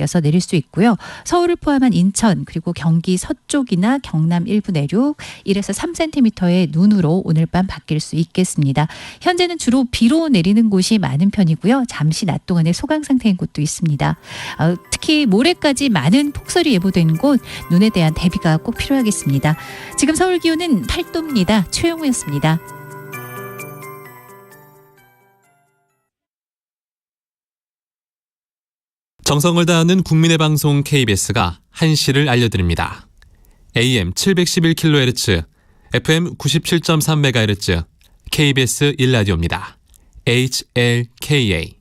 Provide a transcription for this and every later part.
바뀌어서 내릴 수 있고요. 서울을 포함한 인천 그리고 경기 서쪽이나 경남 일부 내륙 1에서 3cm의 눈으로 오늘 밤 바뀔 수 있겠습니다. 현재는 주로 비로 내리는 곳이 많은 편이고요. 잠시 낮 동안에 소강 상태인 곳도 있습니다. 특히 모레까지 많은 폭설이 예보된 곳 눈에 대한 대비가 꼭 필요하겠습니다. 지금 서울 기온은 8도입니다. 최영우였습니다. 정성을 다하는 국민의 방송 KBS가 1시를 알려드립니다. AM 711kHz, FM 97.3MHz, KBS 1라디오입니다. HLKA.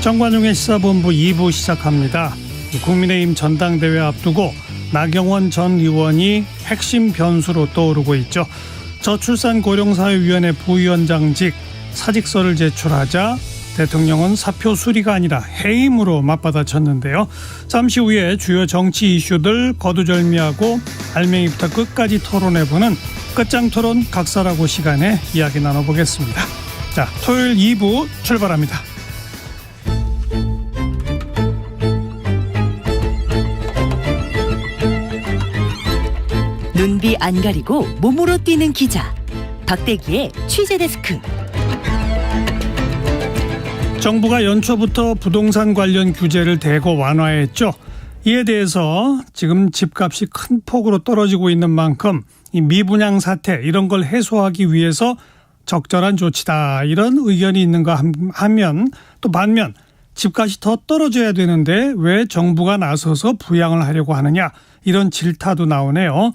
정관용의 시사본부 2부 시작합니다. 국민의힘 전당대회 앞두고 나경원 전 의원이 핵심 변수로 떠오르고 있죠. 저출산고령사회위원회 부위원장직 사직서를 제출하자 대통령은 사표 수리가 아니라 해임으로 맞받아쳤는데요. 잠시 후에 주요 정치 이슈들 거두절미하고 알맹이부터 끝까지 토론해보는 끝장토론 각설하고 시간에 이야기 나눠보겠습니다. 자, 토요일 2부 출발합니다. 눈비 안 가리고 몸으로 뛰는 기자 박대기의 취재데스크. 정부가 연초부터 부동산 관련 규제를 대거 완화했죠. 이에 대해서 지금 집값이 큰 폭으로 떨어지고 있는 만큼 이 미분양 사태 이런 걸 해소하기 위해서 적절한 조치다 이런 의견이 있는가 하면 또 반면 집값이 더 떨어져야 되는데 왜 정부가 나서서 부양을 하려고 하느냐 이런 질타도 나오네요.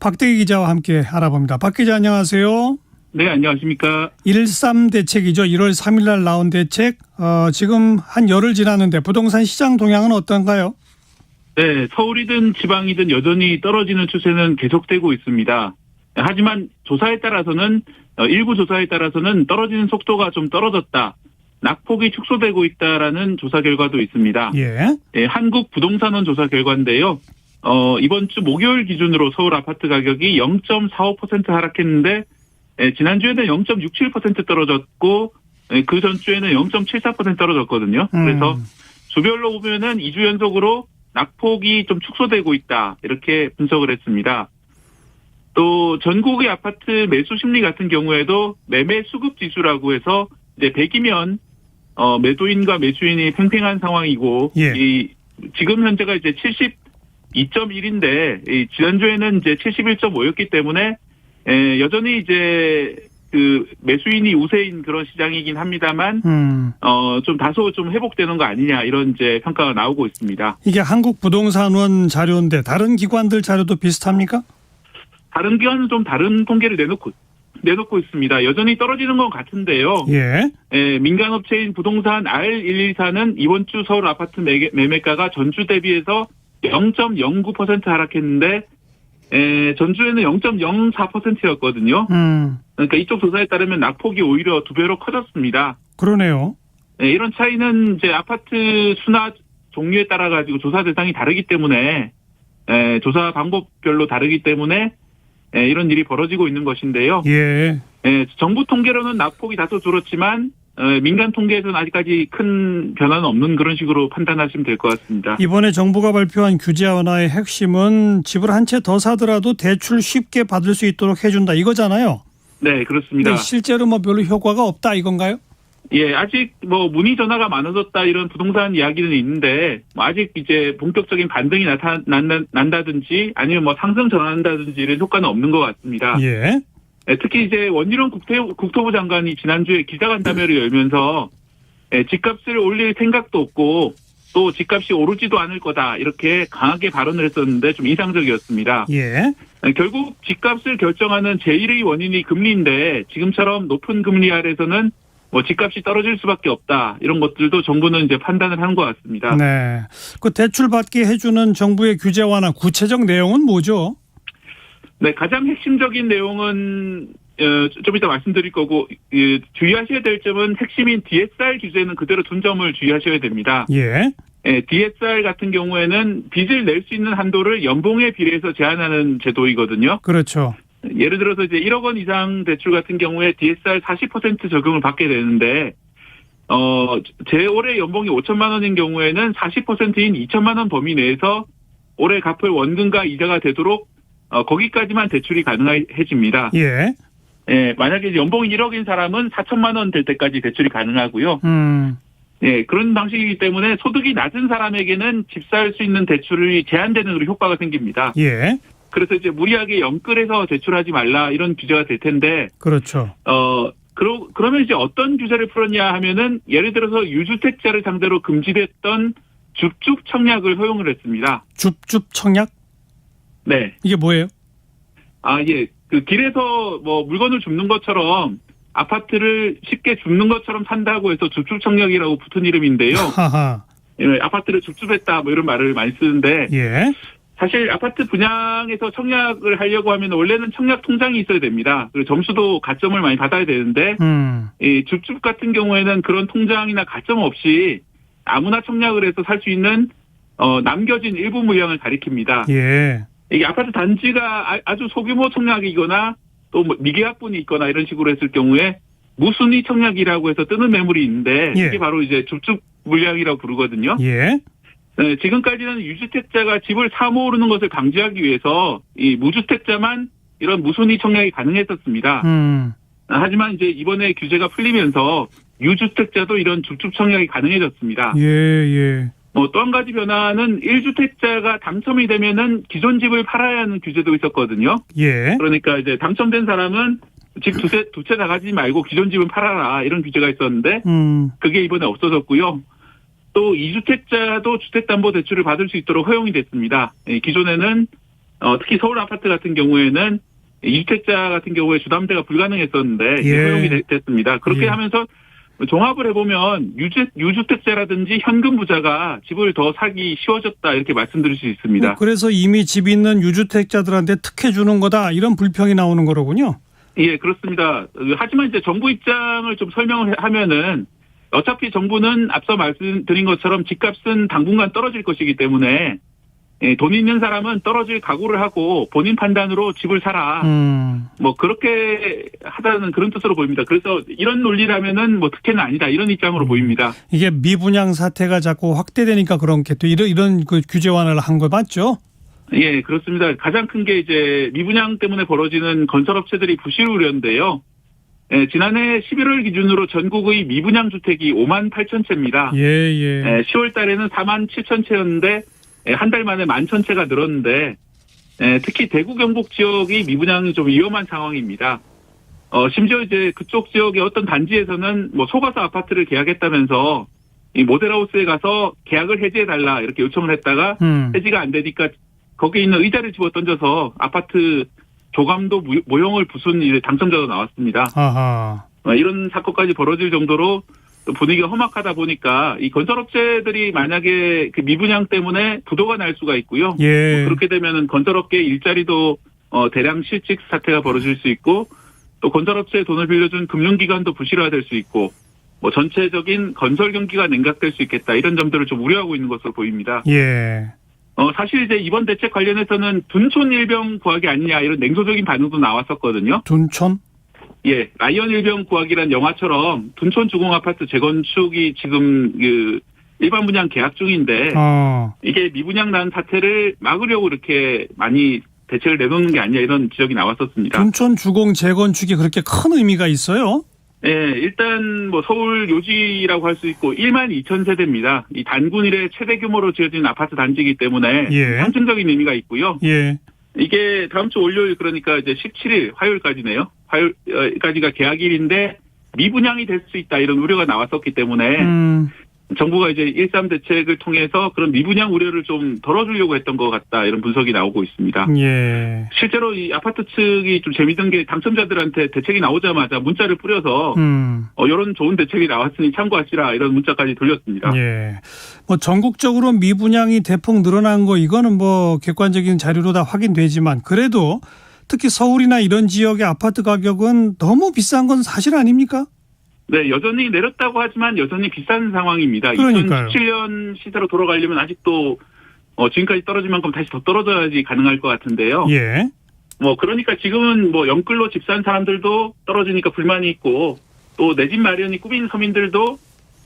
박대기 기자와 함께 알아봅니다. 박 기자 안녕하세요. 네, 안녕하십니까. 1.3 대책이죠. 1월 3일 날 나온 대책. 지금 한 열흘 지났는데 부동산 시장 동향은 어떤가요? 네, 서울이든 지방이든 여전히 떨어지는 추세는 계속되고 있습니다. 하지만 조사에 따라서는 일부 조사에 따라서는 떨어지는 속도가 좀 떨어졌다. 낙폭이 축소되고 있다라는 조사 결과도 있습니다. 예. 네, 한국부동산원 조사 결과인데요. 이번 주 목요일 기준으로 서울 아파트 가격이 0.45% 하락했는데 지난주에는 0.67% 떨어졌고 그 전주에는 0.74% 떨어졌거든요. 그래서 주별로 보면은 2주 연속으로 낙폭이 좀 축소되고 있다. 이렇게 분석을 했습니다. 또 전국의 아파트 매수 심리 같은 경우에도 매매 수급 지수라고 해서 이제 100이면 매도인과 매수인이 팽팽한 상황이고 예. 지금 현재가 이제 72.1인데 지난주에는 이제 71.5였기 때문에 여전히 이제 그 매수인이 우세인 그런 시장이긴 합니다만 좀 다소 좀 회복되는 거 아니냐 이런 이제 평가가 나오고 있습니다. 이게 한국부동산원 자료인데 다른 기관들 자료도 비슷합니까? 다른 기관은 좀 다른 통계를 내놓고 있습니다. 여전히 떨어지는 것 같은데요. 예. 민간업체인 부동산 R114는 이번 주 서울 아파트 매매가가 전주 대비해서 0.09% 하락했는데 전주에는 0.04%였거든요. 그러니까 이쪽 조사에 따르면 낙폭이 오히려 2배로 커졌습니다. 그러네요. 이런 차이는 이제 아파트 수나 종류에 따라 가지고 조사 대상이 다르기 때문에 조사 방법별로 다르기 때문에 이런 일이 벌어지고 있는 것인데요. 예. 정부 통계로는 낙폭이 다소 줄었지만 민간 통계에서는 아직까지 큰 변화는 없는 그런 식으로 판단하시면 될 것 같습니다. 이번에 정부가 발표한 규제 완화의 핵심은 집을 한 채 더 사더라도 대출 쉽게 받을 수 있도록 해준다 이거잖아요. 네, 그렇습니다. 근데 실제로 뭐 별로 효과가 없다 이건가요? 예, 아직 뭐 문의 전화가 많아졌다 이런 부동산 이야기는 있는데 아직 이제 본격적인 반등이 난다든지 아니면 뭐 상승 전환한다든지 이런 효과는 없는 것 같습니다. 예. 특히 이제 원희룡 국토부 장관이 지난주에 기자간담회를 열면서 집값을 올릴 생각도 없고 또 집값이 오르지도 않을 거다 이렇게 강하게 발언을 했었는데 좀 이상적이었습니다. 예. 결국 집값을 결정하는 제1의 원인이 금리인데 지금처럼 높은 금리 아래에서는 뭐 집값이 떨어질 수밖에 없다. 이런 것들도 정부는 이제 판단을 한 것 같습니다. 네. 그 대출 받게 해주는 정부의 규제 완화 구체적 내용은 뭐죠? 네, 가장 핵심적인 내용은 좀 이따 말씀드릴 거고 주의하셔야 될 점은 핵심인 DSR 규제는 그대로 둔 점을 주의하셔야 됩니다. 예. DSR 같은 경우에는 빚을 낼 수 있는 한도를 연봉에 비례해서 제한하는 제도이거든요. 그렇죠. 예를 들어서 이제 1억 원 이상 대출 같은 경우에 DSR 40% 적용을 받게 되는데 제 올해 연봉이 5천만 원인 경우에는 40%인 2천만 원 범위 내에서 올해 갚을 원금과 이자가 되도록 거기까지만 대출이 가능해집니다. 예. 예, 만약에 연봉이 1억인 사람은 4천만 원 될 때까지 대출이 가능하고요. 예, 그런 방식이기 때문에 소득이 낮은 사람에게는 집 살 수 있는 대출이 제한되는 효과가 생깁니다. 예. 그래서 이제 무리하게 연끌해서 대출하지 말라 이런 규제가 될 텐데. 그렇죠. 그러면 이제 어떤 규제를 풀었냐 하면은 예를 들어서 유주택자를 상대로 금지됐던 줍줍 청약을 허용을 했습니다. 줍줍 청약? 네. 이게 뭐예요? 예. 그 길에서 뭐 물건을 줍는 것처럼 아파트를 쉽게 줍는 것처럼 산다고 해서 줍줍 청약이라고 붙은 이름인데요. 하하. 예, 아파트를 줍줍했다 뭐 이런 말을 많이 쓰는데. 예. 사실 아파트 분양에서 청약을 하려고 하면 원래는 청약 통장이 있어야 됩니다. 그리고 점수도 가점을 많이 받아야 되는데 이 줍줍 같은 경우에는 그런 통장이나 가점 없이 아무나 청약을 해서 살 수 있는 남겨진 일부 물량을 가리킵니다. 예. 이게 아파트 단지가 아주 소규모 청약이거나 또 뭐 미계약분이 있거나 이런 식으로 했을 경우에 무순위 청약이라고 해서 뜨는 매물이 있는데 예. 이게 바로 이제 줍줍 물량이라고 부르거든요. 예. 네, 지금까지는 유주택자가 집을 사 모으는 것을 방지하기 위해서 이 무주택자만 이런 무순위 청약이 가능했었습니다. 하지만 이제 이번에 규제가 풀리면서 유주택자도 이런 줍줍 청약이 가능해졌습니다. 예, 예. 뭐 또 한 가지 변화는 1주택자가 당첨이 되면은 기존 집을 팔아야 하는 규제도 있었거든요. 예. 그러니까 이제 당첨된 사람은 집 두 채 나가지 말고 기존 집은 팔아라 이런 규제가 있었는데 그게 이번에 없어졌고요. 또 2주택자도 주택담보대출을 받을 수 있도록 허용이 됐습니다. 기존에는 특히 서울 아파트 같은 경우에는 2주택자 같은 경우에 주담대가 불가능했었는데 예. 허용이 됐습니다. 그렇게 예. 하면서 종합을 해보면 유주택자라든지 현금 부자가 집을 더 사기 쉬워졌다 이렇게 말씀드릴 수 있습니다. 그래서 이미 집 있는 유주택자들한테 특혜 주는 거다 이런 불평이 나오는 거로군요. 예, 그렇습니다. 하지만 이제 정부 입장을 좀 설명을 하면은 어차피 정부는 앞서 말씀드린 것처럼 집값은 당분간 떨어질 것이기 때문에 돈 있는 사람은 떨어질 각오를 하고 본인 판단으로 집을 사라. 뭐 그렇게 하다는 그런 뜻으로 보입니다. 그래서 이런 논리라면은 뭐 특혜는 아니다 이런 입장으로 보입니다. 이게 미분양 사태가 자꾸 확대되니까 그런 게 또 이런 그 규제 완화를 한 거 맞죠? 예, 그렇습니다. 가장 큰 게 이제 미분양 때문에 벌어지는 건설업체들이 부실 우려인데요. 예, 지난해 11월 기준으로 전국의 미분양 주택이 5만 8천 채입니다. 예, 예. 10월 달에는 4만 7천 채였는데 한 달 만에 11,000채가 늘었는데 특히 대구 경북 지역이 미분양이 좀 위험한 상황입니다. 심지어 이제 그쪽 지역의 어떤 단지에서는 뭐 소가서 아파트를 계약했다면서 이 모델하우스에 가서 계약을 해지해달라 이렇게 요청을 했다가 해지가 안 되니까 거기에 있는 의자를 집어 던져서 아파트 조감도 모형을 부순 당첨자도 나왔습니다. 아하. 이런 사건까지 벌어질 정도로 분위기가 험악하다 보니까 이 건설업체들이 만약에 그 미분양 때문에 부도가 날 수가 있고요. 예. 그렇게 되면은 건설업계 일자리도 대량 실직 사태가 벌어질 수 있고 또 건설업체에 돈을 빌려준 금융기관도 부실화될 수 있고 뭐 전체적인 건설 경기가 냉각될 수 있겠다 이런 점들을 좀 우려하고 있는 것으로 보입니다. 예. 사실 이제 이번 대책 관련해서는 둔촌 일병 구하기 아니냐 이런 냉소적인 반응도 나왔었거든요. 둔촌? 예, 라이언 일병 구하기란 영화처럼 둔촌 주공 아파트 재건축이 지금 그 일반 분양 계약 중인데 이게 미분양 난 사태를 막으려고 이렇게 많이 대책을 내놓는 게 아니냐 이런 지적이 나왔었습니다. 둔촌 주공 재건축이 그렇게 큰 의미가 있어요? 예, 일단 뭐 서울 요지라고 할 수 있고 1만 2천 세대입니다. 이 단군 이래 최대 규모로 지어진 아파트 단지이기 때문에 예. 상징적인 의미가 있고요. 예. 이게 다음 주 월요일 그러니까 이제 17일 화요일까지네요. 화요일까지가 계약일인데 미분양이 될 수 있다 이런 우려가 나왔었기 때문에 정부가 이제 1.3 대책을 통해서 그런 미분양 우려를 좀 덜어주려고 했던 것 같다 이런 분석이 나오고 있습니다. 예. 실제로 이 아파트 측이 좀 재밌는 게 당첨자들한테 대책이 나오자마자 문자를 뿌려서 이런 좋은 대책이 나왔으니 참고하시라 이런 문자까지 돌렸습니다. 예. 뭐 전국적으로 미분양이 대폭 늘어난 거 이거는 뭐 객관적인 자료로 다 확인되지만 그래도 특히 서울이나 이런 지역의 아파트 가격은 너무 비싼 건 사실 아닙니까? 네, 여전히 내렸다고 하지만 여전히 비싼 상황입니다. 그러니까요. 2017년 시세로 돌아가려면 아직도 지금까지 떨어진 만큼 다시 더 떨어져야지 가능할 것 같은데요. 예. 뭐 그러니까 지금은 뭐 영끌로 집 산 사람들도 떨어지니까 불만이 있고 또 내 집 마련이 꿈인 서민들도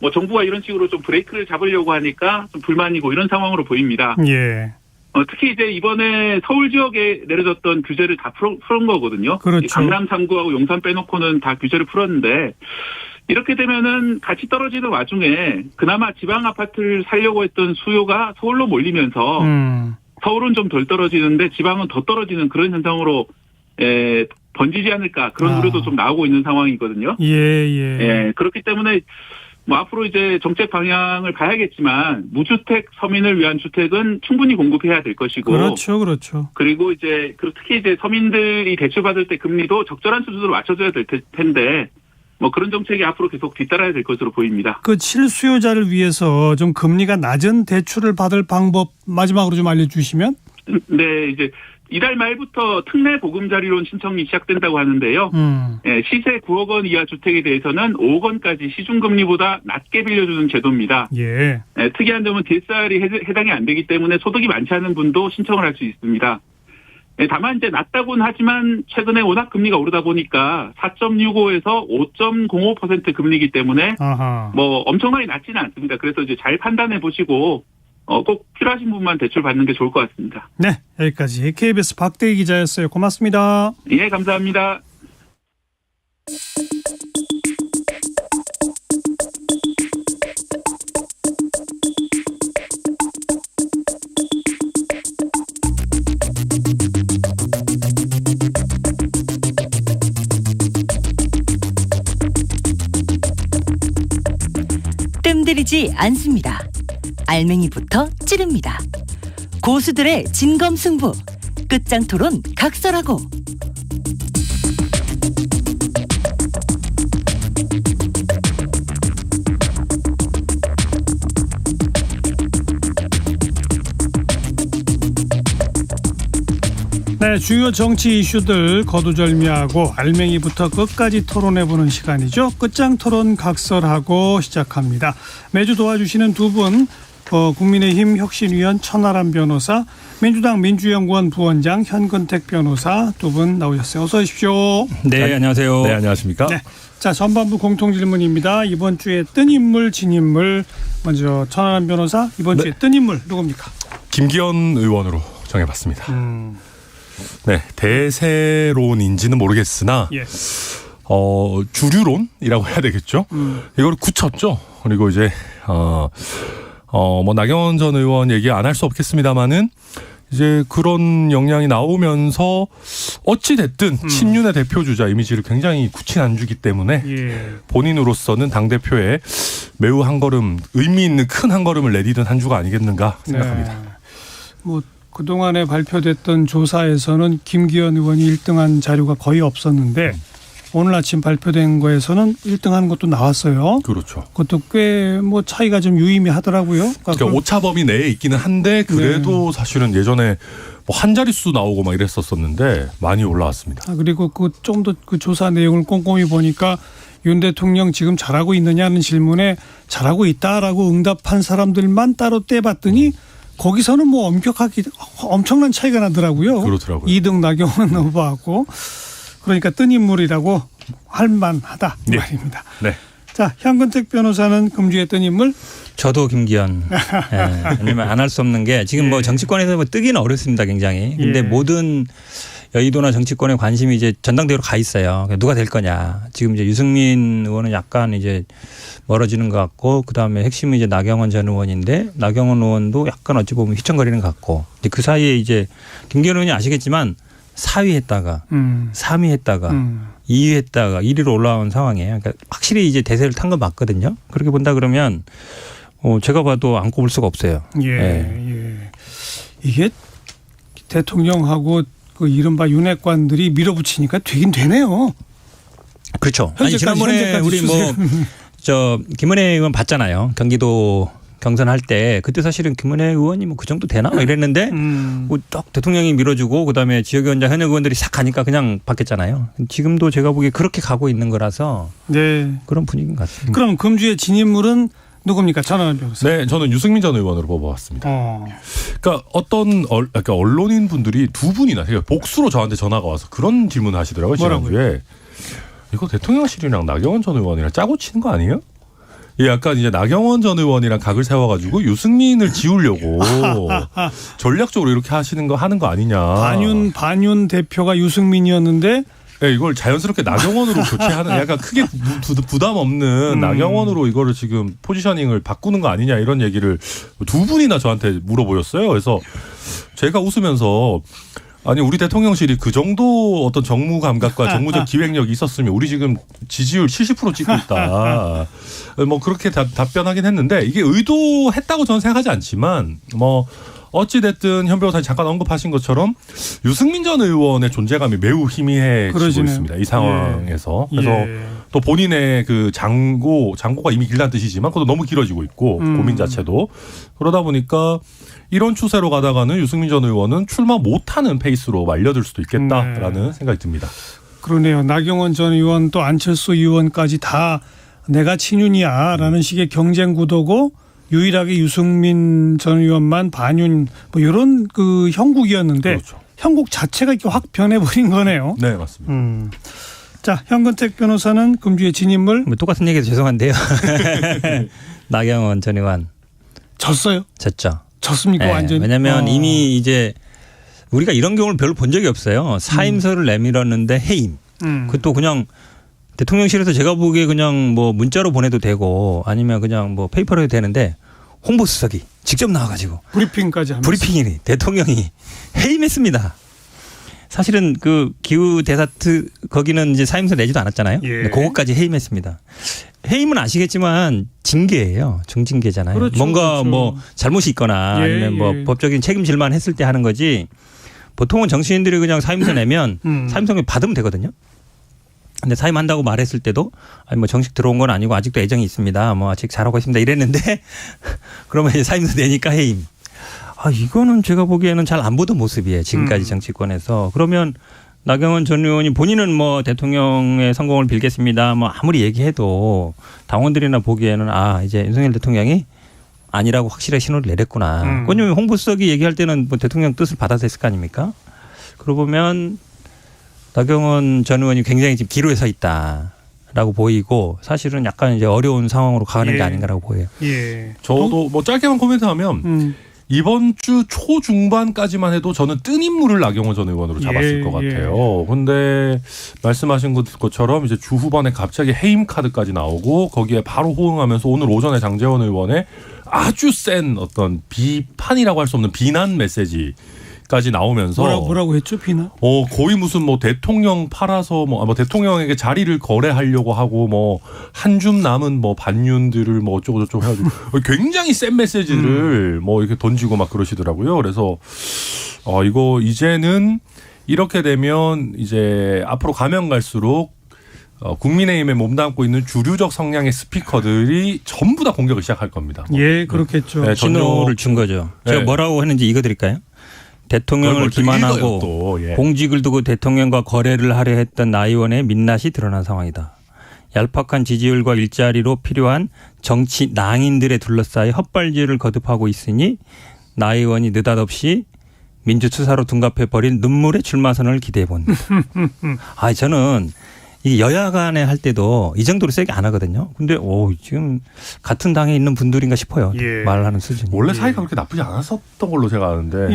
뭐 정부가 이런 식으로 좀 브레이크를 잡으려고 하니까 좀 불만이고 이런 상황으로 보입니다. 예. 특히 이제 이번에 서울 지역에 내려졌던 규제를 다 풀은 거거든요. 그렇죠. 강남 3구하고 용산 빼놓고는 다 규제를 풀었는데 이렇게 되면은 같이 떨어지는 와중에 그나마 지방 아파트를 살려고 했던 수요가 서울로 몰리면서 서울은 좀 덜 떨어지는데 지방은 더 떨어지는 그런 현상으로 번지지 않을까 그런 우려도 좀 나오고 있는 상황이거든요. 예. 그렇기 때문에 뭐 앞으로 이제 정책 방향을 봐야겠지만 무주택 서민을 위한 주택은 충분히 공급해야 될 것이고 그렇죠. 그리고 이제 특히 이제 서민들이 대출받을 때 금리도 적절한 수준으로 맞춰줘야 될 텐데 뭐 그런 정책이 앞으로 계속 뒤따라야 될 것으로 보입니다. 그 실수요자를 위해서 좀 금리가 낮은 대출을 받을 방법 마지막으로 좀 알려주시면? 네, 이제 이달 말부터 특례 보금자리론 신청이 시작된다고 하는데요. 시세 9억 원 이하 주택에 대해서는 5억 원까지 시중금리보다 낮게 빌려주는 제도입니다. 예. 특이한 점은 DSR이 해당이 안 되기 때문에 소득이 많지 않은 분도 신청을 할 수 있습니다. 다만 이제 낮다고는 하지만 최근에 워낙 금리가 오르다 보니까 4.65에서 5.05% 금리이기 때문에 뭐 엄청나게 낮지는 않습니다. 그래서 이제 잘 판단해 보시고 꼭 필요하신 분만 대출 받는 게 좋을 것 같습니다. 네, 여기까지 KBS 박대기 기자였어요. 고맙습니다. 예, 감사합니다. 뜸들이지 않습니다. 알맹이부터 찌릅니다. 고수들의 진검승부. 끝장 토론 각설하고. 네, 주요 정치 이슈들 거두절미하고 알맹이부터 끝까지 토론해보는 시간이죠. 끝장 토론 각설하고 시작합니다. 매주 도와주시는 두 분, 국민의힘 혁신위원 천하람 변호사, 민주당 민주연구원 부원장 현근택 변호사 두 분 나오셨어요. 어서 오십시오. 네, 안녕하세요. 네, 안녕하십니까? 네. 자, 전반부 공통질문입니다. 이번 주에 뜬 인물, 진 인물. 먼저 천하람 변호사, 이번 주에 뜬 인물 누굽니까? 김기현 의원으로 정해봤습니다. 네, 대세론인지는 모르겠으나 예. 주류론이라고 해야 되겠죠. 이걸 굳혔죠. 그리고 이제 뭐 나경원 전 의원 얘기 안 할 수 없겠습니다만은 이제 그런 역량이 나오면서 어찌 됐든 친윤의 대표 주자 이미지를 굉장히 굳힌 안주기 때문에 본인으로서는 당 대표에 매우 한 걸음 의미 있는 큰 한 걸음을 내디딘 한 주가 아니겠는가 생각합니다. 네. 뭐 그동안에 발표됐던 조사에서는 김기현 의원이 1등한 자료가 거의 없었는데 오늘 아침 발표된 거에서는 1등한 것도 나왔어요. 그렇죠. 그것도 꽤 뭐 차이가 좀 유의미하더라고요. 그러니까 오차 범위 내에 있기는 한데 그래도 사실은 예전에 뭐 한 자릿수 나오고 막 이랬었었는데 많이 올라왔습니다. 그리고 그 좀 더 그 조사 내용을 꼼꼼히 보니까 윤 대통령 지금 잘하고 있느냐는 질문에 잘하고 있다라고 응답한 사람들만 따로 떼봤더니 거기서는 뭐 엄청난 차이가 나더라고요. 그렇더라고요. 2등 나경원 후보하고. 그러니까 뜬 인물이라고 할 만하다 이 말입니다. 네. 자, 현근택 변호사는 금주에 뜬 인물? 저도 김기현. 왜냐면 안 할 수 없는 게 지금 뭐 정치권에서 뭐 뜨기는 어렵습니다, 굉장히. 근데 모든 여의도나 정치권의 관심이 이제 전당대회로 가 있어요. 누가 될 거냐. 지금 이제 유승민 의원은 약간 이제 멀어지는 것 같고, 그 다음에 핵심은 이제 나경원 전 의원인데, 나경원 의원도 약간 어찌 보면 휘청거리는 것 같고, 그 사이에 이제 김기현 의원이 아시겠지만 4위 했다가 3위 했다가 2위 했다가 1위로 올라온 상황이에요. 그러니까 확실히 이제 대세를 탄 건 맞거든요. 그렇게 본다 그러면 제가 봐도 안 꼽을 수가 없어요. 예, 네. 예. 이게 대통령하고 그 이른바 윤핵관들이 밀어붙이니까 되긴 되네요. 그렇죠. 아니, 지난번에 우리 김은혜 의원 봤잖아요. 경기도 경선할 때 그때 사실은 김은혜 의원이 뭐 그 정도 되나 이랬는데 뭐 딱 대통령이 밀어주고 그다음에 지역위원장 현역 의원들이 싹 가니까 그냥 바뀌었잖아요. 지금도 제가 보기에 그렇게 가고 있는 거라서 네. 그런 분위기인 것 같습니다. 그럼 금주의 진인물은 누굽니까? 전환 변호사. 네, 저는 유승민 전 의원으로 뽑아봤습니다. 그러니까 그러니까 언론인 분들이 두 분이나 복수로 저한테 전화가 와서 그런 질문을 하시더라고요. 지난주에. 이거 대통령실이랑 나경원 전 의원이랑 짜고 치는 거 아니에요? 예, 약간 이제 나경원 전 의원이랑 각을 세워가지고 유승민을 지우려고 전략적으로 이렇게 하는 거 아니냐. 반윤 대표가 유승민이었는데 네, 이걸 자연스럽게 나경원으로 교체하는 약간 크게 부담 없는 나경원으로 이거를 지금 포지셔닝을 바꾸는 거 아니냐 이런 얘기를 두 분이나 저한테 물어보셨어요. 그래서 제가 웃으면서 아니 우리 대통령실이 그 정도 어떤 정무 감각과 정무적 기획력이 있었으면 우리 지금 지지율 70% 찍고 있다. 뭐 그렇게 답변하긴 했는데 이게 의도했다고 저는 생각하지 않지만 뭐 어찌 됐든 현 변호사님 잠깐 언급하신 것처럼 유승민 전 의원의 존재감이 매우 희미해지고 있습니다. 이 상황에서. 그래서 또 본인의 그 장고가 이미 길다는 뜻이지만 그것도 너무 길어지고 있고 고민 자체도 그러다 보니까 이런 추세로 가다가는 유승민 전 의원은 출마 못하는 페이스로 말려들 수도 있겠다라는 생각이 듭니다. 그러네요. 나경원 전 의원 또 안철수 의원까지 다 내가 친윤이야라는 식의 경쟁 구도고 유일하게 유승민 전 의원만 반윤 뭐 이런 그 형국이었는데 그렇죠. 형국 자체가 이렇게 확 변해버린 거네요. 네, 맞습니다. 자, 현근택 변호사는 금주의 진인물. 뭐 똑같은 얘기해서 죄송한데요. 나경원 전 의원. 졌어요? 졌죠. 졌습니까? 네, 완전히? 왜냐하면 이미 이제 우리가 이런 경우를 별로 본 적이 없어요. 사임서를 내밀었는데 해임. 그것도 그냥 대통령실에서 제가 보기에 그냥 뭐 문자로 보내도 되고 아니면 그냥 뭐 페이퍼로 해도 되는데 홍보수석이 직접 나와가지고 브리핑까지 하면서. 브리핑이 대통령이 해임했습니다. 사실은 그 기후 데사트 거기는 이제 사임서 내지도 않았잖아요. 예. 근데 그것까지 해임했습니다. 해임은 아시겠지만 징계예요. 중징계잖아요. 그렇죠, 뭔가 그렇죠. 뭐 잘못이 있거나 아니면 뭐 법적인 책임질만 했을 때 하는 거지. 보통은 정치인들이 그냥 사임서 내면 사임서 받으면 되거든요. 근데 사임한다고 말했을 때도 아니 뭐 정식 들어온 건 아니고 아직도 애정이 있습니다. 뭐 아직 잘하고 있습니다. 이랬는데 그러면 이제 사임서 내니까 해임. 이거는 제가 보기에는 잘 안 보던 모습이에요. 지금까지 정치권에서. 그러면 나경원 전 의원이 본인은 뭐 대통령의 성공을 빌겠습니다. 뭐 아무리 얘기해도 당원들이나 보기에는 이제 윤석열 대통령이 아니라고 확실하게 신호를 내렸구나. 왜냐하면 홍보수석이 얘기할 때는 뭐 대통령 뜻을 받아서 했을 거 아닙니까? 그러고 보면 나경원 전 의원이 굉장히 지금 기로에 서 있다라고 보이고 사실은 약간 이제 어려운 상황으로 가는 게 아닌가라고 보여요. 예. 저도 뭐 짧게만 코멘트하면 이번 주 초중반까지만 해도 저는 뜬 인물을 나경원 전 의원으로 잡았을 것 같아요. 근데 말씀하신 것처럼 이제 주 후반에 갑자기 해임 카드까지 나오고 거기에 바로 호응하면서 오늘 오전에 장제원 의원의 아주 센 어떤 비판이라고 할 수 없는 비난 메시지까지 나오면서 뭐라고 했죠? 비난? 거의 무슨 뭐 대통령 팔아서 뭐 대통령에게 자리를 거래하려고 하고 뭐 한 줌 남은 뭐 반윤들을 뭐 어쩌고 저쩌고 해가지고 굉장히 센 메시지를 뭐 이렇게 던지고 막 그러시더라고요. 그래서 이거 이제는 이렇게 되면 이제 앞으로 가면 갈수록 국민의힘에 몸담고 있는 주류적 성향의 스피커들이 전부 다 공격을 시작할 겁니다. 예, 그렇겠죠. 네, 신호를 준 거죠. 제가 네. 뭐라고 했는지 읽어드릴까요? 대통령을 기만하고 공직을 두고 대통령과 거래를 하려 했던 나 의원의 민낯이 드러난 상황이다. 얄팍한 지지율과 일자리로 필요한 정치 낭인들에 둘러싸여 헛발질을 거듭하고 있으니 나 의원이 느닷없이 민주투사로 둔갑해버린 눈물의 출마선을 기대해본다. 저는 이 여야 간에 할 때도 이 정도로 세게 안 하거든요. 근데 지금 같은 당에 있는 분들인가 싶어요. 예. 말하는 수준이. 원래 사이가 그렇게 나쁘지 않았었던 걸로 제가 아는데.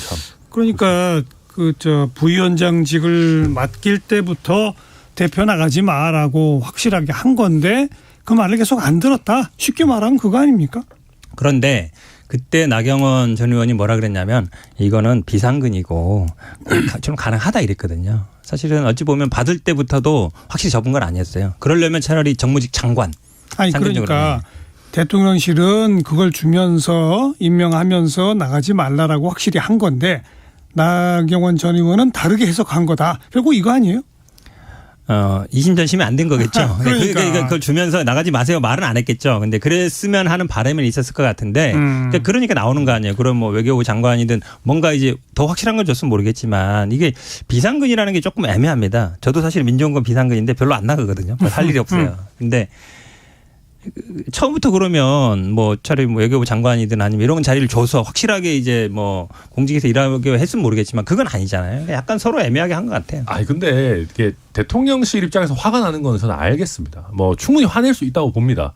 참. 그러니까 부위원장직을 맡길 때부터 대표 나가지 마라고 확실하게 한 건데 그 말을 계속 안 들었다. 쉽게 말하면 그거 아닙니까? 그런데 그때 나경원 전 의원이 뭐라 그랬냐면 이거는 비상근이고 좀 가능하다 이랬거든요. 사실은 어찌 보면 받을 때부터도 확실히 접은 건 아니었어요. 그러려면 차라리 정무직 장관. 그러니까 대통령실은 그걸 주면서 임명하면서 나가지 말라라고 확실히 한 건데 나경원 전 의원은 다르게 해석한 거다. 결국 이거 아니에요? 이심전심이 안 된 거겠죠. 그러니까. 그걸 주면서 나가지 마세요 말은 안 했겠죠. 근데 그랬으면 하는 바람은 있었을 것 같은데 그러니까 나오는 거 아니에요. 그럼 뭐 외교부 장관이든 뭔가 이제 더 확실한 걸 줬으면 모르겠지만 이게 비상근이라는 게 조금 애매합니다. 저도 사실 민주원건 비상근인데 별로 안 나가거든요. 할 일이 없어요. 근데 처음부터 그러면 뭐 차라리 뭐 외교부 장관이든 아니면 이런 자리를 줘서 확실하게 이제 뭐 공직에서 일하게 했으면 모르겠지만 그건 아니잖아요. 약간 서로 애매하게 한 것 같아요. 아니 근데 이게 대통령실 입장에서 화가 나는 건 저는 알겠습니다. 뭐 충분히 화낼 수 있다고 봅니다.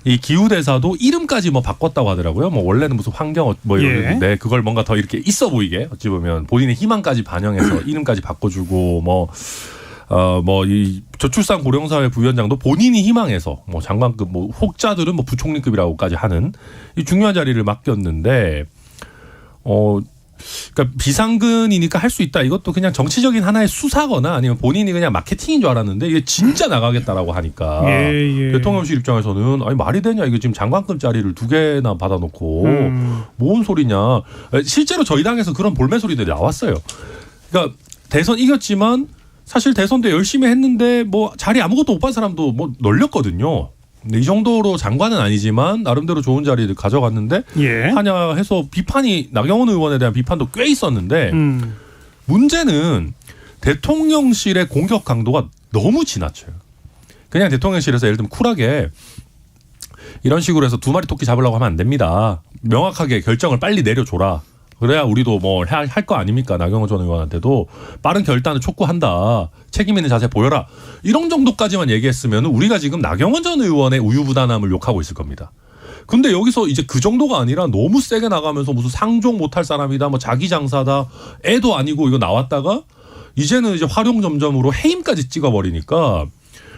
이 기후대사도 이름까지 뭐 바꿨다고 하더라고요. 뭐 원래는 무슨 환경 뭐 이러는데 그걸 뭔가 더 이렇게 있어 보이게 어찌 보면 본인의 희망까지 반영해서 이름까지 바꿔주고 뭐 이 저출산 고령사회 부위원장도 본인이 희망해서 뭐 장관급 뭐 혹자들은 뭐 부총리급이라고까지 하는 이 중요한 자리를 맡겼는데 그러니까 비상근이니까 할 수 있다. 이것도 그냥 정치적인 하나의 수사거나 아니면 본인이 그냥 마케팅인 줄 알았는데 이게 진짜 나가겠다라고 하니까 대통령실 입장에서는 아니 말이 되냐 이거 지금 장관급 자리를 2개나 받아놓고 뭔 소리냐. 실제로 저희 당에서 그런 볼멘 소리들이 나왔어요. 그러니까 대선 이겼지만 사실 대선 때 열심히 했는데 뭐 자리 아무것도 못 받은 사람도 뭐 널렸거든요. 근데 이 정도로 장관은 아니지만 나름대로 좋은 자리를 가져갔는데 하냐 해서 비판이 나경원 의원에 대한 비판도 꽤 있었는데 문제는 대통령실의 공격 강도가 너무 지나쳐요. 그냥 대통령실에서 예를 들면 쿨하게 이런 식으로 해서 2마리 토끼 잡으려고 하면 안 됩니다. 명확하게 결정을 빨리 내려줘라. 그래야 우리도 뭐 할 거 아닙니까? 나경원 전 의원한테도 빠른 결단을 촉구한다. 책임 있는 자세 보여라. 이런 정도까지만 얘기했으면 우리가 지금 나경원 전 의원의 우유부단함을 욕하고 있을 겁니다. 근데 여기서 이제 그 정도가 아니라 너무 세게 나가면서 무슨 상종 못할 사람이다. 뭐 자기 장사다. 애도 아니고 이거 나왔다가 이제는 이제 활용점점으로 해임까지 찍어버리니까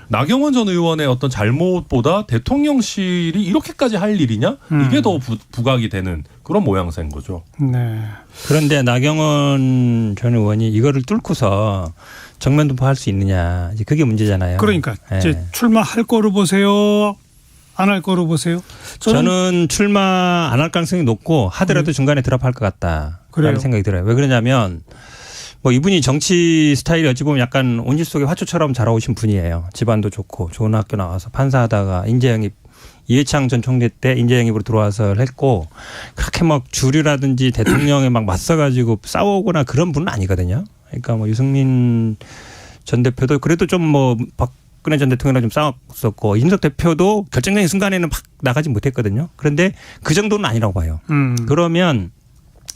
나경원 전 의원의 어떤 잘못보다 대통령실이 이렇게까지 할 일이냐? 이게 더 부각이 되는 그런 모양새인 거죠. 네. 그런데 나경원 전 의원이 이거를 뚫고서 정면 돌파할 수 있느냐. 이제 그게 문제잖아요. 그러니까 이제 출마할 거로 보세요. 안 할 거로 보세요. 저는 출마 안 할 가능성이 높고 하더라도 중간에 드랍할 것 같다라는 생각이 들어요. 왜 그러냐면 뭐 이분이 정치 스타일이 어찌 보면 약간 온실 속의 화초처럼 자라오신 분이에요. 집안도 좋고 좋은 학교 나와서 판사하다가 인재영입 이해창 전 총리 때 인재영입으로 들어와서 했고 그렇게 막 주류라든지 대통령에 막 맞서가지고 싸우거나 그런 분은 아니거든요. 그러니까 뭐 유승민 전 대표도 그래도 좀 뭐 박근혜 전 대통령이랑 좀 싸웠었고 이준석 대표도 결정적인 순간에는 막 나가지 못했거든요. 그런데 그 정도는 아니라고 봐요. 그러면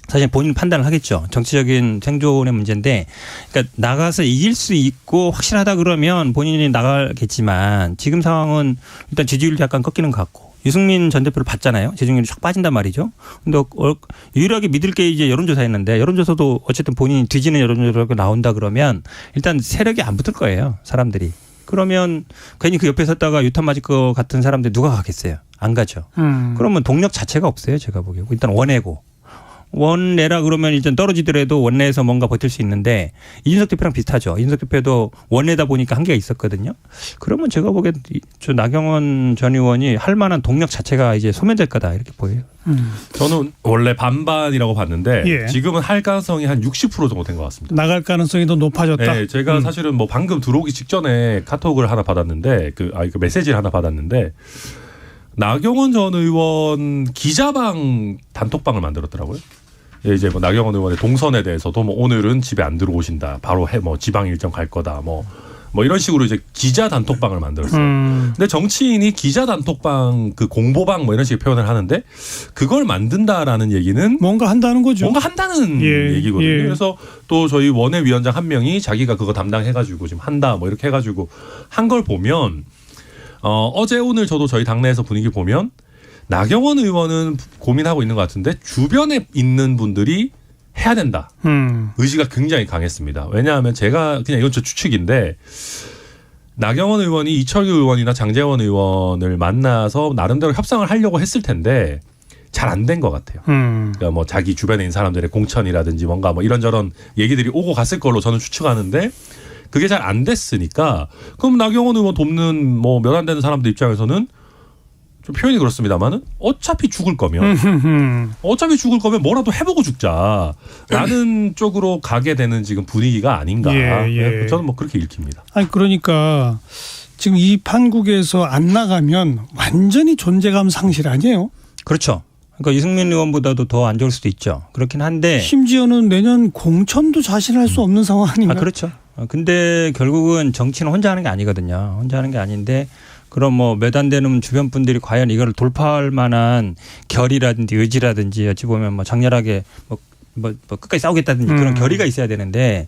사실 본인 판단을 하겠죠. 정치적인 생존의 문제인데 그러니까 나가서 이길 수 있고 확실하다 그러면 본인이 나가겠지만 지금 상황은 일단 지지율도 약간 꺾이는 것 같고 유승민 전 대표를 봤잖아요. 지지율이 쫙 빠진단 말이죠. 근데 유일하게 믿을 게 이제 여론조사였는데 여론조사도 어쨌든 본인이 뒤지는 여론조사가 나온다 그러면 일단 세력이 안 붙을 거예요. 사람들이. 그러면 괜히 그 옆에 섰다가 유탄 맞을 것 같은 사람들 누가 가겠어요. 안 가죠. 그러면 동력 자체가 없어요. 제가 보기에. 일단 원내고. 원내라 그러면 이제 떨어지더라도 원내에서 뭔가 버틸 수 있는데 이준석 대표랑 비슷하죠. 이준석 대표도 원내다 보니까 한계가 있었거든요. 그러면 제가 보기엔 저 나경원 전 의원이 할 만한 동력 자체가 이제 소멸될 거다 이렇게 보여요. 저는 원래 반반이라고 봤는데 지금은 할 가능성이 한 60% 정도 된 것 같습니다. 나갈 가능성이 더 높아졌다. 네, 제가 사실은 뭐 방금 들어오기 직전에 카톡을 하나 받았는데 그 메시지를 하나 받았는데 나경원 전 의원 기자방 단톡방을 만들었더라고요. 예, 이제 뭐 나경원 의원의 동선에 대해서도 뭐 오늘은 집에 안 들어오신다. 바로 뭐 지방 일정 갈 거다. 뭐 이런 식으로 이제 기자 단톡방을 만들었어요. 근데 정치인이 기자 단톡방 그 공보방 뭐 이런 식의 표현을 하는데 그걸 만든다라는 얘기는 뭔가 한다는 거죠. 뭔가 한다는 얘기거든요. 그래서 또 저희 원외위원장 한 명이 자기가 그거 담당해가지고 지금 한다 뭐 이렇게 해가지고 한 걸 보면 어제 오늘 저도 저희 당내에서 분위기 보면 나경원 의원은 고민하고 있는 것 같은데 주변에 있는 분들이 해야 된다. 의지가 굉장히 강했습니다. 왜냐하면 제가 그냥 이건 저 추측인데 나경원 의원이 이철규 의원이나 장제원 의원을 만나서 나름대로 협상을 하려고 했을 텐데 잘 안 된 것 같아요. 그러니까 뭐 자기 주변에 있는 사람들의 공천이라든지 뭔가 뭐 이런저런 얘기들이 오고 갔을 걸로 저는 추측하는데 그게 잘 안 됐으니까 그럼 나경원 의원 돕는 뭐 몇 안 되는 사람들 입장에서는 좀 표현이 그렇습니다만은 어차피 죽을 거면 뭐라도 해보고 죽자라는 쪽으로 가게 되는 지금 분위기가 아닌가. 예. 저는 뭐 그렇게 읽힙니다. 아니 그러니까 지금 이 판국에서 안 나가면 완전히 존재감 상실 아니에요? 그렇죠. 그러니까 유승민 의원보다도 더 안 좋을 수도 있죠. 그렇긴 한데 심지어는 내년 공천도 자신할 수 없는 상황 아닌가요? 그렇죠. 근데 결국은 정치는 혼자 하는 게 아니거든요. 혼자 하는 게 아닌데 그럼 뭐 몇 안 되는 주변 분들이 과연 이걸 돌파할 만한 결이라든지 의지라든지 어찌 보면 뭐 장렬하게 뭐 끝까지 싸우겠다든지 그런 결의가 있어야 되는데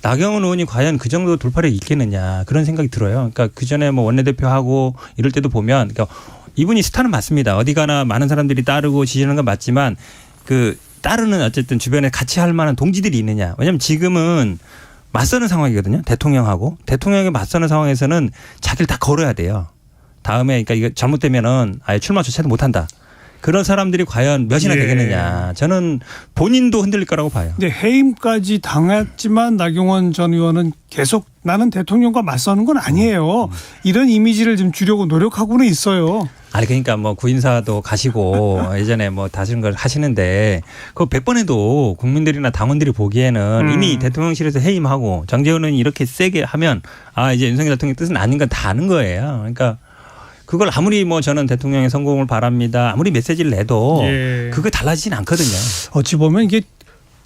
나경원 의원이 과연 그 정도 돌파력이 있겠느냐 그런 생각이 들어요. 그러니까 그 전에 뭐 원내대표하고 이럴 때도 보면 그러니까 이분이 스타는 맞습니다. 어디 가나 많은 사람들이 따르고 지지하는 건 맞지만 그 따르는 어쨌든 주변에 같이 할 만한 동지들이 있느냐. 왜냐하면 지금은 맞서는 상황이거든요. 대통령하고. 대통령에 맞서는 상황에서는 자기를 다 걸어야 돼요. 다음에 그러니까 이거 잘못되면은 아예 출마 조차도 못한다. 그런 사람들이 과연 몇이나 되겠느냐. 저는 본인도 흔들릴 거라고 봐요. 근데 해임까지 당했지만 나경원 전 의원은 계속 나는 대통령과 맞서는 건 아니에요. 이런 이미지를 좀 주려고 노력하고는 있어요. 아니 그러니까 뭐 구인사도 가시고 예전에 뭐 다른 걸 하시는데 그거 100번 해도 국민들이나 당원들이 보기에는 이미 대통령실에서 해임하고 장제원 의원이 이렇게 세게 하면 아 이제 윤석열 대통령 뜻은 아닌 건 다 아는 거예요. 그러니까 그걸 아무리 뭐 저는 대통령의 성공을 바랍니다. 아무리 메시지를 내도 그거 달라지진 않거든요. 어찌 보면 이게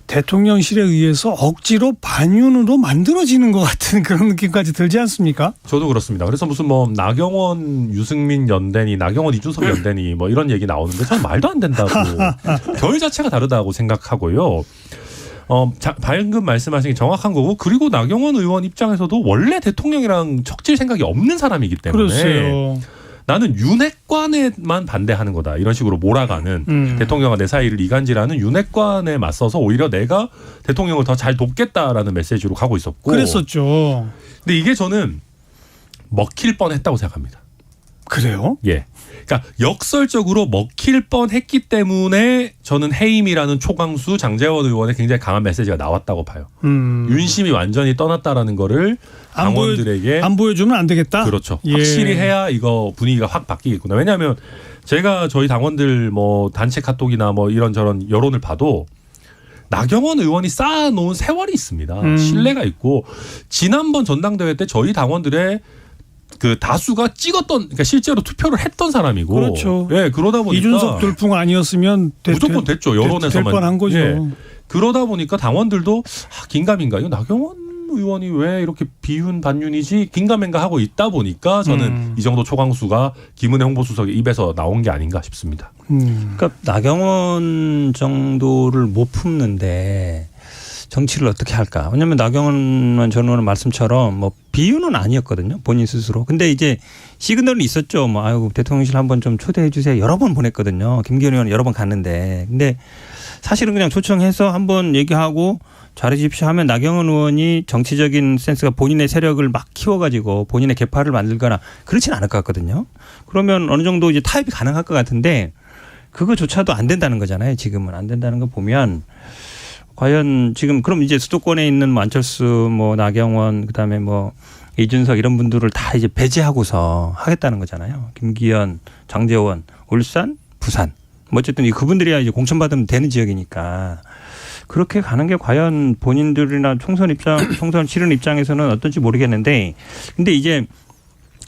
대통령실에 의해서 억지로 반윤으로 만들어지는 것 같은 그런 느낌까지 들지 않습니까? 저도 그렇습니다. 그래서 무슨 뭐 나경원 유승민 연대니 나경원 이준석 연대니 뭐 이런 얘기 나오는데 저는 말도 안 된다고 결 자체가 다르다고 생각하고요. 방금 말씀하신 게 정확한 거고 그리고 나경원 의원 입장에서도 원래 대통령이랑 척질 생각이 없는 사람이기 때문에 그렇어요. 나는 윤핵관에만 반대하는 거다. 이런 식으로 몰아가는 대통령과 내 사이를 이간질하는 윤핵관에 맞서서 오히려 내가 대통령을 더 잘 돕겠다라는 메시지로 가고 있었고. 그랬었죠. 근데 이게 저는 먹힐 뻔했다고 생각합니다. 그래요? 예. 그러니까 역설적으로 먹힐 뻔했기 때문에 저는 해임이라는 초강수 장제원 의원의 굉장히 강한 메시지가 나왔다고 봐요. 윤심이 완전히 떠났다라는 거를 당원들에게 안 보여주면 안 되겠다. 그렇죠. 예. 확실히 해야 이거 분위기가 확 바뀌겠구나. 왜냐하면 제가 저희 당원들 뭐 단체 카톡이나 뭐 이런저런 여론을 봐도 나경원 의원이 쌓아놓은 세월이 있습니다. 신뢰가 있고 지난번 전당대회 때 저희 당원들의 그 다수가 찍었던 그러니까 실제로 투표를 했던 사람이고 그렇죠. 예, 그러다 보니까 이준석 돌풍 아니었으면 무조건 됐죠. 여론에서만 될 뻔한 거죠. 예. 그러다 보니까 당원들도 긴가민가 이거 나경원 의원이 왜 이렇게 비윤 반윤이지 긴가민가 하고 있다 보니까 저는 이 정도 초강수가 김은혜 홍보수석의 입에서 나온 게 아닌가 싶습니다. 그러니까 나경원 정도를 못 품는데 정치를 어떻게 할까? 왜냐하면 나경원 전 의원의 말씀처럼 뭐 비유는 아니었거든요. 본인 스스로. 근데 이제 시그널은 있었죠. 뭐 아이고 대통령실 한번 좀 초대해 주세요. 여러 번 보냈거든요. 김기현 의원 여러 번 갔는데. 근데 사실은 그냥 초청해서 한번 얘기하고 잘해 주십시오 하면 나경원 의원이 정치적인 센스가 본인의 세력을 막 키워가지고 본인의 계파를 만들거나 그렇진 않을 것 같거든요. 그러면 어느 정도 이제 타협이 가능할 것 같은데 그거조차도 안 된다는 거잖아요. 지금은 안 된다는 거 보면 과연 지금 그럼 이제 수도권에 있는 뭐 안철수 뭐 나경원 그다음에 뭐 이준석 이런 분들을 다 이제 배제하고서 하겠다는 거잖아요. 김기현, 장제원, 울산, 부산. 뭐 어쨌든 이 그분들이야 이제 공천받으면 되는 지역이니까 그렇게 가는 게 과연 본인들이나 총선 치르는 입장에서는 어떨지 모르겠는데 근데 이제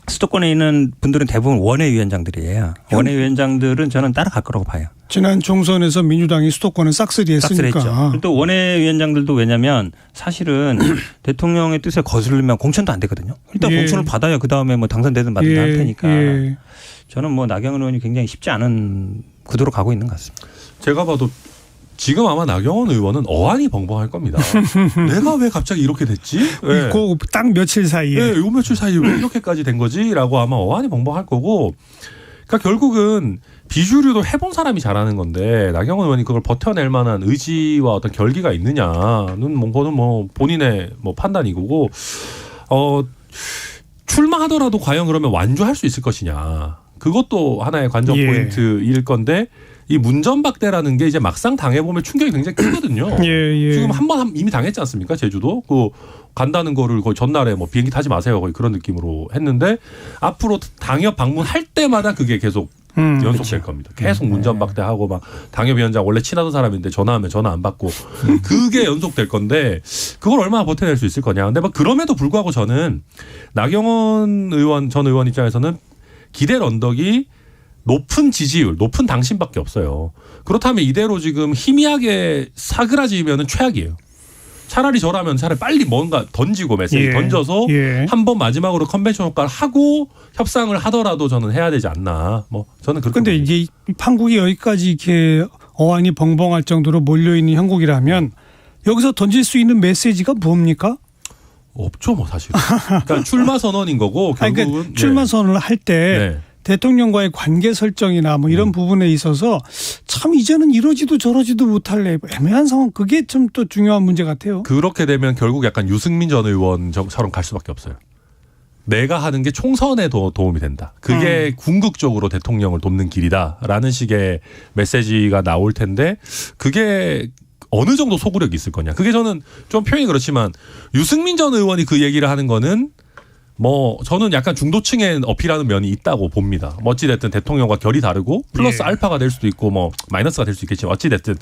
수도권에 있는 분들은 대부분 원외위원장들이에요. 원외위원장들은 저는 따라갈 거라고 봐요. 지난 총선에서 민주당이 수도권은 싹쓸이 했으니까. 또 원외위원장들도 왜냐하면 사실은 대통령의 뜻에 거슬리면 공천도 안 되거든요. 일단 공천을 받아야 그다음에 뭐 당선되든 말든 할 테니까. 저는 뭐 나경원 의원이 굉장히 쉽지 않은 구도로 가고 있는 것 같습니다. 제가 봐도 지금 아마 나경원 의원은 어안이 벙벙할 겁니다. 내가 왜 갑자기 이렇게 됐지? 네. 딱 며칠 사이에. 네, 요 며칠 사이에 왜 이렇게까지 된 거지? 라고 아마 어안이 벙벙할 거고. 그러니까 결국은 비주류도 해본 사람이 잘하는 건데 나경원 의원이 그걸 버텨낼 만한 의지와 어떤 결기가 있느냐는 그거는 뭐 본인의 뭐 판단이고 출마하더라도 과연 그러면 완주할 수 있을 것이냐. 그것도 하나의 관전 포인트일 건데 이 문전박대라는 게 이제 막상 당해보면 충격이 굉장히 크거든요. 지금 한 번 이미 당했지 않습니까? 제주도. 그 간다는 거를 거의 전날에 뭐 비행기 타지 마세요. 거의 그런 느낌으로 했는데 앞으로 당협 방문할 때마다 그게 계속 연속될 겁니다. 계속 문전박대하고 막 당협위원장 원래 친하던 사람인데 전화하면 전화 안 받고 그게 연속될 건데 그걸 얼마나 버텨낼 수 있을 거냐. 근데 막 그럼에도 불구하고 저는 나경원 의원 전 의원 입장에서는 기댈 언덕이 높은 지지율, 높은 당신밖에 없어요. 그렇다면 이대로 지금 희미하게 사그라지면은 최악이에요. 차라리 저라면 차라리 빨리 뭔가 던지고 메시지 던져서 한 번 마지막으로 컨벤션 효과를 하고 협상을 하더라도 저는 해야 되지 않나. 뭐 저는 그렇게. 근데 이제 판국이 여기까지 이렇게 어안이 벙벙할 정도로 몰려있는 형국이라면 여기서 던질 수 있는 메시지가 뭡니까? 없죠, 뭐 사실. 그러니까 출마 선언인 거고 결국은 그러니까 출마 선언을 할 때 대통령과의 관계 설정이나 뭐 이런 부분에 있어서 참 이제는 이러지도 저러지도 못할 애매한 상황, 그게 좀 또 중요한 문제 같아요. 그렇게 되면 결국 약간 유승민 전 의원처럼 갈 수밖에 없어요. 내가 하는 게 총선에 도움이 된다. 그게 궁극적으로 대통령을 돕는 길이다라는 식의 메시지가 나올 텐데 그게 어느 정도 소구력이 있을 거냐. 그게 저는 좀 표현이 그렇지만 유승민 전 의원이 그 얘기를 하는 거는 뭐 저는 약간 중도층에 어필하는 면이 있다고 봅니다. 뭐 어찌됐든 대통령과 결이 다르고 플러스 알파가 될 수도 있고 뭐 마이너스가 될 수 있겠지만 어찌됐든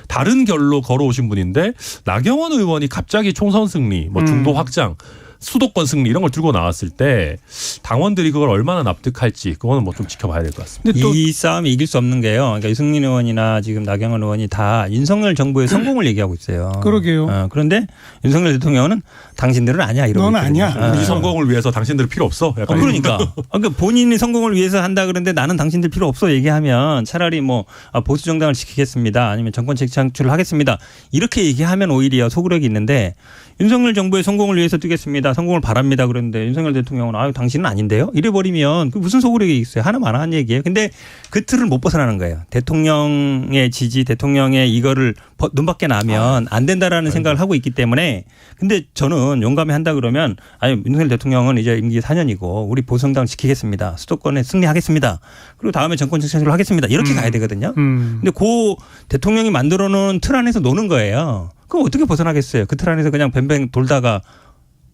다른 결로 걸어오신 분인데 나경원 의원이 갑자기 총선 승리, 뭐 중도 확장, 수도권 승리 이런 걸 들고 나왔을 때 당원들이 그걸 얼마나 납득할지 그거는 뭐 좀 지켜봐야 될 것 같습니다. 이 싸움이 이길 수 없는 게요. 그러니까 유승민 의원이나 지금 나경원 의원이 다 윤석열 정부의 성공을 얘기하고 있어요. 그러게요. 그런데 윤석열 대통령은 당신들은 아니야 이러고 넌 아니야. 우리 성공을 위해서 당신들 필요 없어. 약간 그러니까. 그러니까 본인이 성공을 위해서 한다 그러는데 나는 당신들 필요 없어 얘기하면 차라리 뭐 보수 정당을 지키겠습니다. 아니면 정권 재창출을 하겠습니다. 이렇게 얘기하면 오히려 소구력이 있는데 윤석열 정부의 성공을 위해서 뛰겠습니다. 성공을 바랍니다. 그런데 윤석열 대통령은 아유 당신은 아닌데요. 이래버리면 그 무슨 소구력이 있어요. 하나만 얘기예요. 근데 그 틀을 못 벗어나는 거예요. 대통령의 지지, 대통령의 이거를 눈밖에 나면 안 된다라는 생각을 하고 있기 때문에 근데 저는 용감히 한다 그러면 아니 윤석열 대통령은 이제 임기 4년이고 우리 보수정당 지키겠습니다. 수도권에 승리하겠습니다. 그리고 다음에 정권 재창출을 하겠습니다. 이렇게 가야 되거든요. 근데 그 대통령이 만들어 놓은 틀 안에서 노는 거예요. 그럼 어떻게 벗어나겠어요? 그 틀 안에서 그냥 뱅뱅 돌다가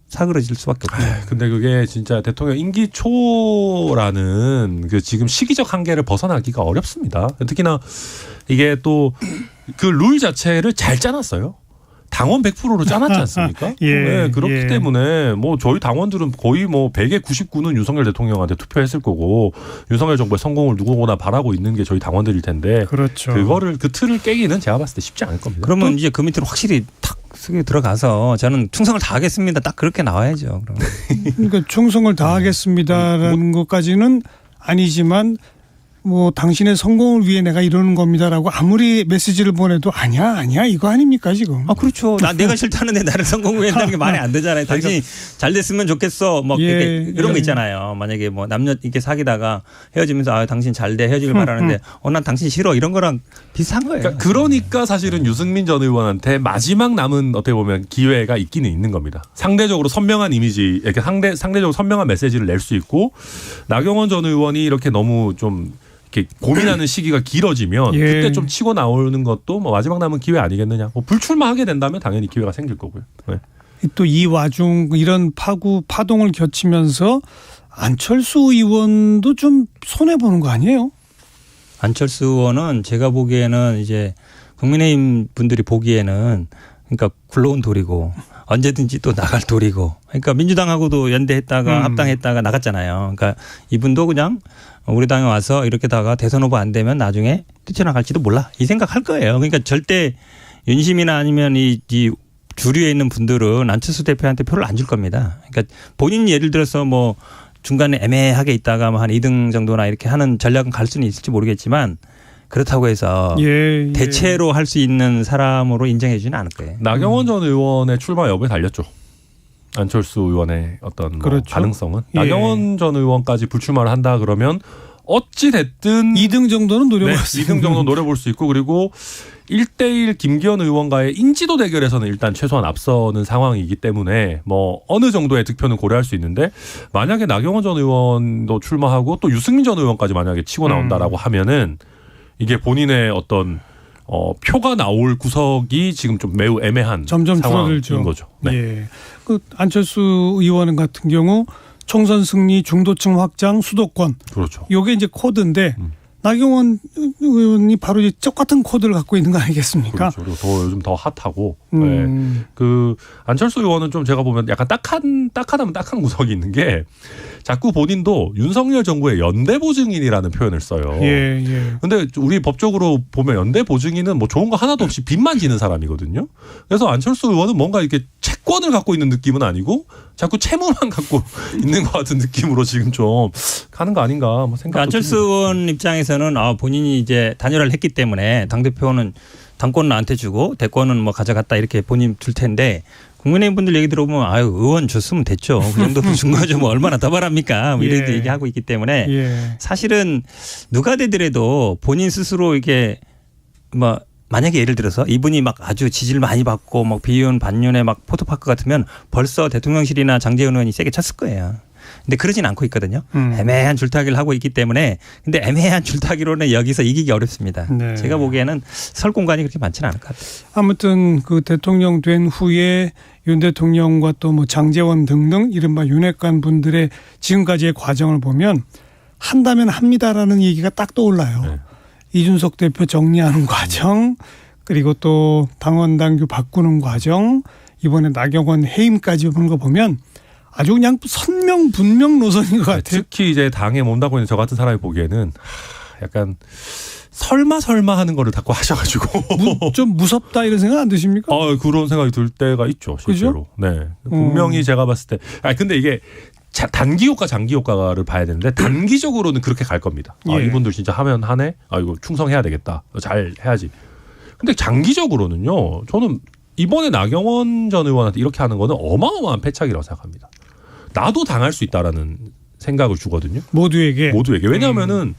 사그러질 수밖에 없죠. 근데 그게 진짜 대통령 임기 초라는 그 지금 시기적 한계를 벗어나기가 어렵습니다. 특히나 이게 또 그 룰 자체를 잘 짜놨어요. 당원 100%로 짜놨지 않습니까? 그렇기 때문에 뭐 저희 당원들은 거의 뭐 100에 99는 윤석열 대통령한테 투표했을 거고 윤석열 정부의 성공을 누구보다 바라고 있는 게 저희 당원들일 텐데 그렇죠. 그거를 그 틀을 깨기는 제가 봤을 때 쉽지 않을 겁니다. 그러면 이제 그 밑으로 확실히 탁 쓰게 들어가서 저는 충성을 다하겠습니다. 딱 그렇게 나와야죠. 그러니까 충성을 다하겠습니다라는 것까지는 아니지만 뭐 당신의 성공을 위해 내가 이러는 겁니다라고 아무리 메시지를 보내도 아니야 이거 아닙니까 지금? 그렇죠. 내가 싫다는데 나를 성공을 위해 한다는 게 말이 안 되잖아요. 당신이 잘 됐으면 좋겠어. 뭐 이런 거 있잖아요. 만약에 뭐 남녀 이렇게 사귀다가 헤어지면서 당신 잘 돼 헤어지길 바라는데 난 당신 싫어 이런 거랑 비슷한 거예요. 그러니까 사실은 유승민 전 의원한테 마지막 남은 어떻게 보면 기회가 있기는 있는 겁니다. 상대적으로 선명한 이미지, 이렇게 상대적으로 선명한 메시지를 낼 수 있고 나경원 전 의원이 이렇게 너무 좀 이렇게 고민하는 시기가 길어지면 그때 좀 치고 나오는 것도 뭐 마지막 남은 기회 아니겠느냐. 뭐 불출마하게 된다면 당연히 기회가 생길 거고요. 또 이 와중 이런 파동을 겪으면서 안철수 의원도 좀 손해 보는 거 아니에요? 안철수 의원은 제가 보기에는 이제 국민의힘 분들이 보기에는 그러니까 굴러온 돌이고 언제든지 또 나갈 돌이고 그러니까 민주당하고도 연대했다가 합당했다가 나갔잖아요. 그러니까 이분도 그냥 우리 당에 와서 이렇게다가 대선 후보 안 되면 나중에 뛰쳐나갈지도 몰라 이 생각할 거예요. 그러니까 절대 윤심이나 아니면 이 주류에 있는 분들은 안철수 대표한테 표를 안 줄 겁니다. 그러니까 본인이 예를 들어서 뭐 중간에 애매하게 있다가 뭐 한 2등 정도나 이렇게 하는 전략은 갈 수는 있을지 모르겠지만 그렇다고 해서 대체로 할 수 있는 사람으로 인정해 주지는 않을 거예요. 나경원 전 의원의 출마 여부에 달렸죠. 안철수 의원의 어떤 가능성은. 나경원 전 의원까지 불출마를 한다 그러면 어찌 됐든 2등 정도는 노려볼 수 2등 정도 노려볼 수 있고 그리고 1대1 김기현 의원과의 인지도 대결에서는 일단 최소한 앞서는 상황이기 때문에 뭐 어느 정도의 득표는 고려할 수 있는데 만약에 나경원 전 의원도 출마하고 또 유승민 전 의원까지 만약에 치고 나온다라고 하면은 이게 본인의 어떤 표가 나올 구석이 지금 좀 매우 애매한 점점 상황인 줄어들죠. 거죠. 그 안철수 의원 같은 경우 총선 승리, 중도층 확장, 수도권. 그렇죠. 이게 이제 코드인데 나경원 의원이 바로 이 똑같은 코드를 갖고 있는 거 아니겠습니까? 그렇죠. 더 요즘 더 핫하고. 네. 그 안철수 의원은 좀 제가 보면 약간 딱하다면 딱한 구석이 있는 게 자꾸 본인도 윤석열 정부의 연대 보증인이라는 표현을 써요. 예, 예. 근데 우리 법적으로 보면 연대 보증인은 뭐 좋은 거 하나도 없이 빚만 지는 사람이거든요. 그래서 안철수 의원은 뭔가 이렇게 채권을 갖고 있는 느낌은 아니고 자꾸 채무만 갖고 있는 것 같은 느낌으로 지금 좀 가는 거 아닌가 뭐 생각. 안철수 의원 입장에서는 본인이 이제 단일화를 했기 때문에 당대표는 당권은 나한테 주고 대권은 뭐 가져갔다 이렇게 본인 줄 텐데 국민의힘 분들 얘기 들어보면 의원 줬으면 됐죠. 그 정도 준 거죠. 뭐 얼마나 더 바랍니까? 뭐 이런 얘기하고 있기 때문에 사실은 누가 되더라도 본인 스스로 이게 뭐 만약에 예를 들어서 이분이 막 아주 지지를 많이 받고 막 비윤 반윤의 막 포토파크 같으면 벌써 대통령실이나 장제원 의원이 세게 쳤을 거예요. 근데 그러진 않고 있거든요. 애매한 줄타기를 하고 있기 때문에 근데 애매한 줄타기로는 여기서 이기기 어렵습니다. 네. 제가 보기에는 설 공간이 그렇게 많지는 않을 것 같아요. 아무튼 그 대통령 된 후에 윤 대통령과 또 뭐 장제원 등등 이른바 윤핵관 분들의 지금까지의 과정을 보면 한다면 합니다라는 얘기가 딱 떠올라요. 네. 이준석 대표 정리하는 과정 그리고 또 당원 당규 바꾸는 과정 이번에 나경원 해임까지 보는 거 보면 아주 그냥 선명 분명 노선인 것 같아요. 특히 이제 당에 몸담고 있는 저 같은 사람이 보기에는 약간 설마 하는 거를 자꾸 하셔가지고 좀 무섭다 이런 생각 안 드십니까? 그런 생각이 들 때가 있죠, 실제로. 그죠? 네, 분명히 제가 봤을 때. 근데 이게 단기 효과, 장기 효과를 봐야 되는데 단기적으로는 그렇게 갈 겁니다. 이분들 진짜 하면 하네. 이거 충성해야 되겠다. 잘 해야지. 근데 장기적으로는요, 저는 이번에 나경원 전 의원한테 이렇게 하는 거는 어마어마한 패착이라고 생각합니다. 나도 당할 수 있다라는 생각을 주거든요. 모두에게. 왜냐하면은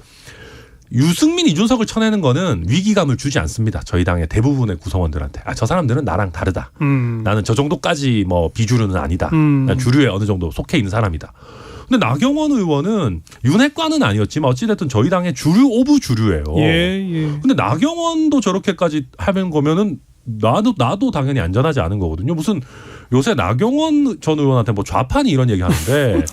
유승민, 이준석을 쳐내는 거는 위기감을 주지 않습니다. 저희 당의 대부분의 구성원들한테. 저 사람들은 나랑 다르다. 나는 저 정도까지 뭐 비주류는 아니다. 난 주류에 어느 정도 속해 있는 사람이다. 근데 나경원 의원은 윤핵관은 아니었지만 어찌됐든 저희 당의 주류 오브 주류예요. 근데 나경원도 저렇게까지 하는 거면은 나도 당연히 안전하지 않은 거거든요. 무슨 요새 나경원 전 의원한테 뭐 좌파니 이런 얘기 하는데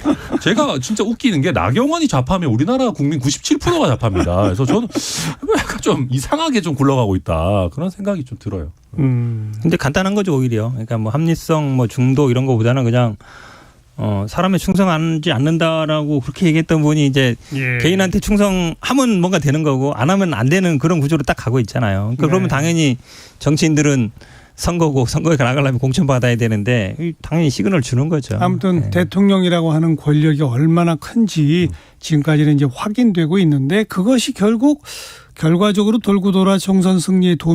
제가 진짜 웃기는 게 나경원이 좌파면 우리나라 국민 97%가 좌파입니다. 그래서 저는 약간 좀 이상하게 좀 굴러가고 있다. 그런 생각이 좀 들어요. 근데 간단한 거죠, 오히려. 그러니까 뭐 합리성, 뭐 중도 이런 거보다는 그냥 사람에 충성하지 않는다라고 그렇게 얘기했던 분이 이제 개인한테 충성하면 뭔가 되는 거고 안 하면 안 되는 그런 구조로 딱 가고 있잖아요. 그러니까 그러면 당연히 정치인들은 선거에 나가려면 공천받아야 되는데 당연히 시그널을 주는 거죠. 아무튼 대통령이라고 하는 권력이 얼마나 큰지 지금까지는 이제 확인되고 있는데 그것이 결국 결과적으로 돌고 돌아 총선 승리에 도움이